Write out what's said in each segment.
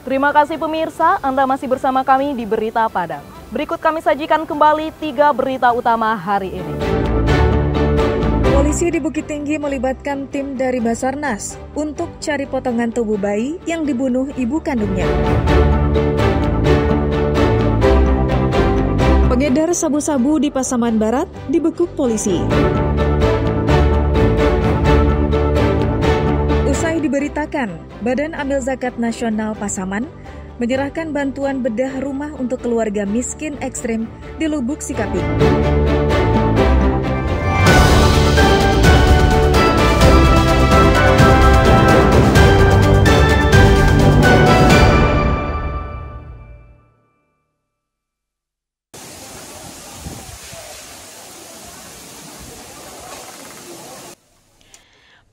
Terima kasih pemirsa, Anda masih bersama kami di Berita Padang. Berikut kami sajikan kembali 3 berita utama hari ini. Polisi di Bukit Tinggi melibatkan tim dari Basarnas untuk cari potongan tubuh bayi yang dibunuh ibu kandungnya. Pengedar sabu-sabu di Pasaman Barat dibekuk polisi. Usai diberitakan, Badan Amil Zakat Nasional Pasaman menyerahkan bantuan bedah rumah untuk keluarga miskin ekstrim di Lubuk Sikaping.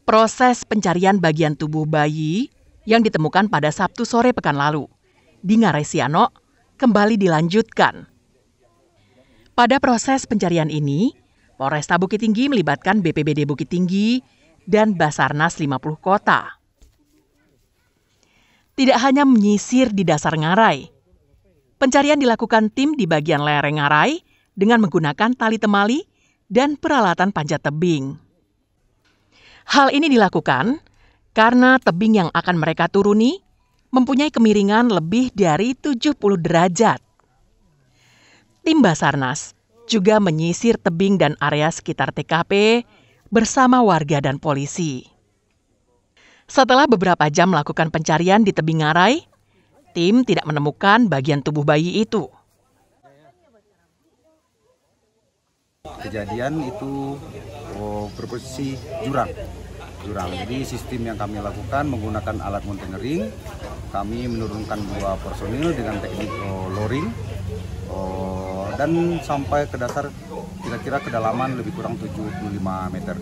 Proses pencarian bagian tubuh bayi yang ditemukan pada Sabtu sore pekan lalu di Ngarai Sianok kembali dilanjutkan. Pada proses pencarian ini, Polresta Bukit Tinggi melibatkan BPBD Bukit Tinggi dan Basarnas 50 kota. Tidak hanya menyisir di dasar Ngarai, pencarian dilakukan tim di bagian lereng Ngarai dengan menggunakan tali temali dan peralatan panjat tebing. Hal ini dilakukan karena tebing yang akan mereka turuni mempunyai kemiringan lebih dari 70 derajat. Tim Basarnas juga menyisir tebing dan area sekitar TKP bersama warga dan polisi. Setelah beberapa jam melakukan pencarian di tebing Ngarai, tim tidak menemukan bagian tubuh bayi itu. Kejadian itu berposisi jurang. Jadi sistem yang kami lakukan menggunakan alat mountaineering. Kami menurunkan 2 personil dengan teknik lowering dan sampai ke dasar kira-kira kedalaman lebih kurang 75 meter.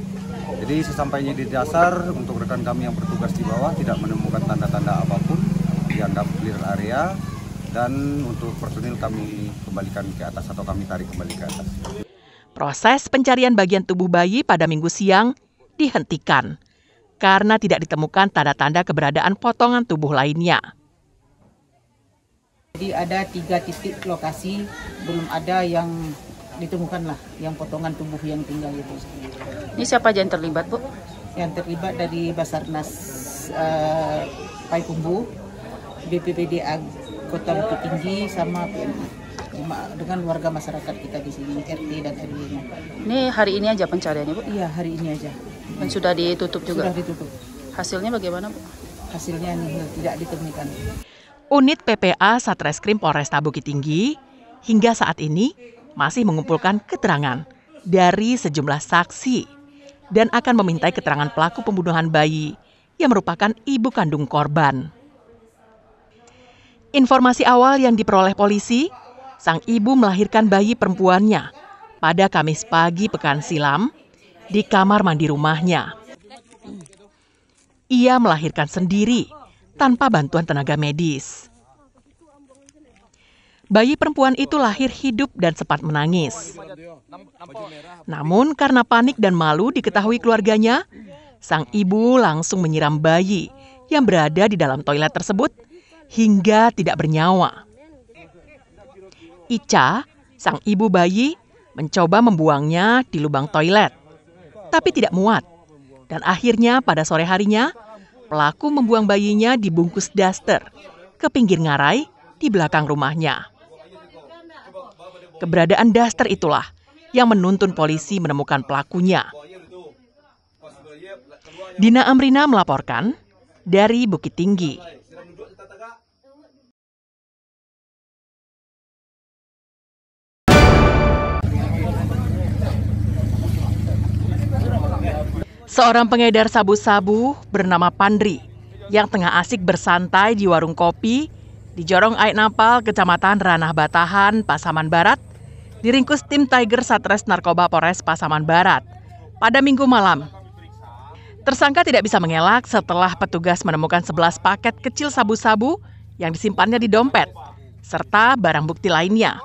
Jadi sesampainya di dasar, untuk rekan kami yang bertugas di bawah tidak menemukan tanda-tanda apapun, dianggap clear area, dan untuk personil kami kembalikan ke atas atau kami tarik kembali ke atas. Proses pencarian bagian tubuh bayi pada Minggu siang dihentikan karena tidak ditemukan tanda-tanda keberadaan potongan tubuh lainnya. Jadi ada 3 titik lokasi belum ada yang ditemukan lah, yang potongan tubuh yang tinggal itu. Ini siapa aja yang terlibat, Bu? Yang terlibat dari Basarnas Payakumbuh, BPBD Kota Bukit Tinggi, sama PMI. Dengan warga masyarakat kita di sini, RT dan RW-nya. Ini hari ini aja pencariannya, Bu? Iya, hari ini aja. Dan sudah ditutup juga? Sudah ditutup. Hasilnya bagaimana, Bu? Hasilnya tidak ditemukan. Unit PPA Satreskrim Polresta Bukit Tinggi hingga saat ini masih mengumpulkan keterangan dari sejumlah saksi dan akan memintai keterangan pelaku pembunuhan bayi yang merupakan ibu kandung korban. Informasi awal yang diperoleh polisi, sang ibu melahirkan bayi perempuannya pada Kamis pagi pekan silam di kamar mandi rumahnya. Ia melahirkan sendiri tanpa bantuan tenaga medis. Bayi perempuan itu lahir hidup dan sempat menangis. Namun karena panik dan malu diketahui keluarganya, sang ibu langsung menyiram bayi yang berada di dalam toilet tersebut hingga tidak bernyawa. Ica, sang ibu bayi, mencoba membuangnya di lubang toilet, tapi tidak muat. Dan akhirnya pada sore harinya, pelaku membuang bayinya dibungkus daster ke pinggir Ngarai di belakang rumahnya. Keberadaan daster itulah yang menuntun polisi menemukan pelakunya. Dina Amrina melaporkan dari Bukit Tinggi. Seorang pengedar sabu-sabu bernama Pandri yang tengah asik bersantai di warung kopi di Jorong Ait Napal, Kecamatan Ranah Batahan, Pasaman Barat, diringkus tim Tiger Satres Narkoba Polres Pasaman Barat pada Minggu malam. Tersangka tidak bisa mengelak setelah petugas menemukan 11 paket kecil sabu-sabu yang disimpannya di dompet, serta barang bukti lainnya.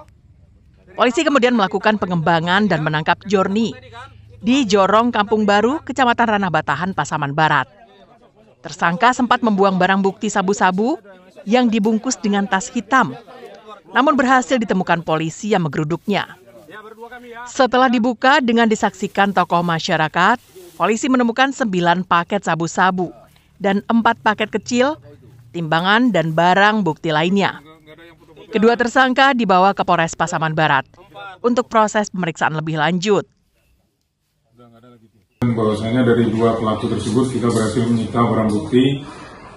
Polisi kemudian melakukan pengembangan dan menangkap Jorni di Jorong Kampung Baru, Kecamatan Ranah Batahan, Pasaman Barat. Tersangka sempat membuang barang bukti sabu-sabu yang dibungkus dengan tas hitam, namun berhasil ditemukan polisi yang menggeruduknya. Setelah dibuka dengan disaksikan tokoh masyarakat, polisi menemukan 9 paket sabu-sabu dan 4 paket kecil, timbangan dan barang bukti lainnya. Kedua tersangka dibawa ke Polres Pasaman Barat untuk proses pemeriksaan lebih lanjut. Bahwasanya dari 2 pelaku tersebut kita berhasil menyita barang bukti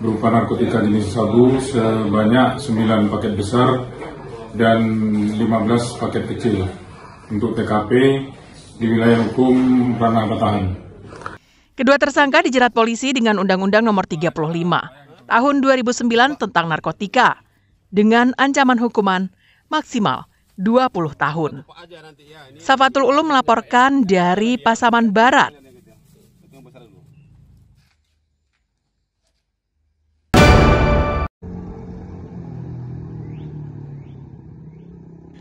berupa narkotika jenis sabu sebanyak 9 paket besar dan 15 paket kecil untuk TKP di wilayah hukum Ranah Batahan. Kedua tersangka dijerat polisi dengan Undang-Undang Nomor 35 Tahun 2009 tentang narkotika dengan ancaman hukuman maksimal 20 tahun. Safatul Ulum melaporkan dari Pasaman Barat.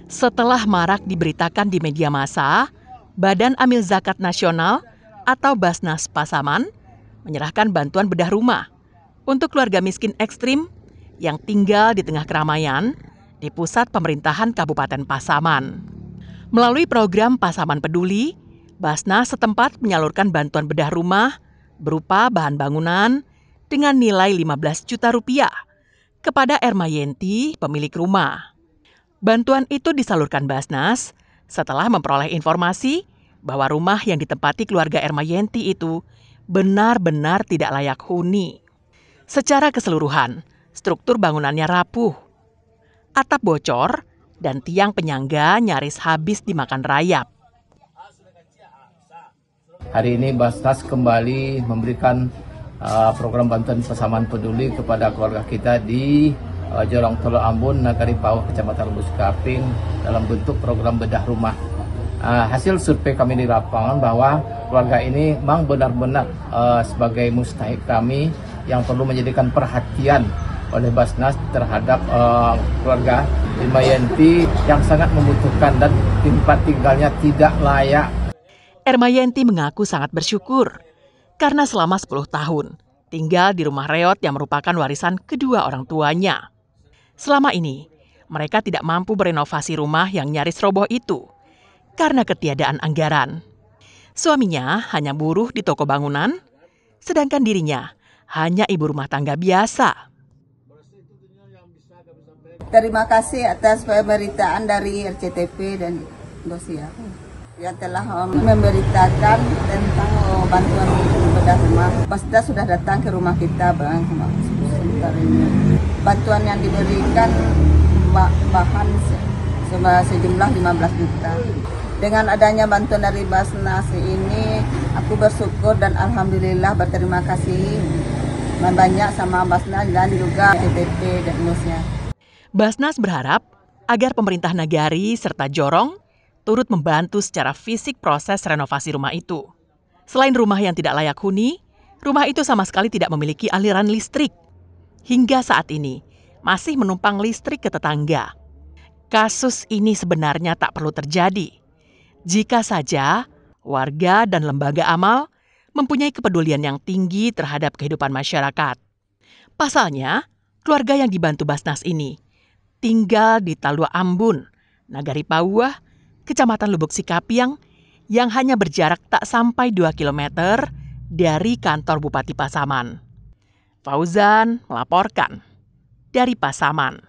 Setelah marak diberitakan di media massa, Badan Amil Zakat Nasional atau Basnas Pasaman menyerahkan bantuan bedah rumah untuk keluarga miskin ekstrim yang tinggal di tengah keramaian di pusat pemerintahan Kabupaten Pasaman. Melalui program Pasaman Peduli, Basnas setempat menyalurkan bantuan bedah rumah berupa bahan bangunan dengan nilai 15 juta rupiah kepada Ermayenti, pemilik rumah. Bantuan itu disalurkan Basnas setelah memperoleh informasi bahwa rumah yang ditempati keluarga Ermayenti itu benar-benar tidak layak huni. Secara keseluruhan, struktur bangunannya rapuh, atap bocor, dan tiang penyangga nyaris habis dimakan rayap. Hari ini Basnas kembali memberikan program bantuan Pasaman Peduli kepada keluarga kita di Jorong Tolo Ambon, Nagari Pauh, Kecamatan Lubus Kaping dalam bentuk program bedah rumah. Hasil survei kami di lapangan bahwa keluarga ini memang benar-benar sebagai mustahik kami yang perlu menjadikan perhatian oleh Basnas terhadap keluarga Ermayenti yang sangat membutuhkan dan tempat tinggalnya tidak layak. Ermayenti mengaku sangat bersyukur karena selama 10 tahun tinggal di rumah reot yang merupakan warisan kedua orang tuanya. Selama ini, mereka tidak mampu berenovasi rumah yang nyaris roboh itu karena ketiadaan anggaran. Suaminya hanya buruh di toko bangunan, sedangkan dirinya hanya ibu rumah tangga biasa. Terima kasih atas pemberitaan dari RCTP dan Indosiar yang telah memberitakan tentang bantuan bedah rumah. Basnas sudah datang ke rumah kita, Bang. Bantuan yang diberikan bahan sejumlah 15 juta. Dengan adanya bantuan dari Basnas ini, aku bersyukur dan alhamdulillah berterima kasih banyak sama Basnas dan juga RCTP dan Indosiar. Basnas berharap agar pemerintah Nagari serta Jorong turut membantu secara fisik proses renovasi rumah itu. Selain rumah yang tidak layak huni, rumah itu sama sekali tidak memiliki aliran listrik. Hingga saat ini, masih menumpang listrik ke tetangga. Kasus ini sebenarnya tak perlu terjadi jika saja warga dan lembaga amal mempunyai kepedulian yang tinggi terhadap kehidupan masyarakat. Pasalnya, keluarga yang dibantu Basnas ini tinggal di Talua Ambon, Nagari Pauh, Kecamatan Lubuk Sikapiang, yang hanya berjarak tak sampai 2 km dari kantor Bupati Pasaman. Fauzan melaporkan dari Pasaman.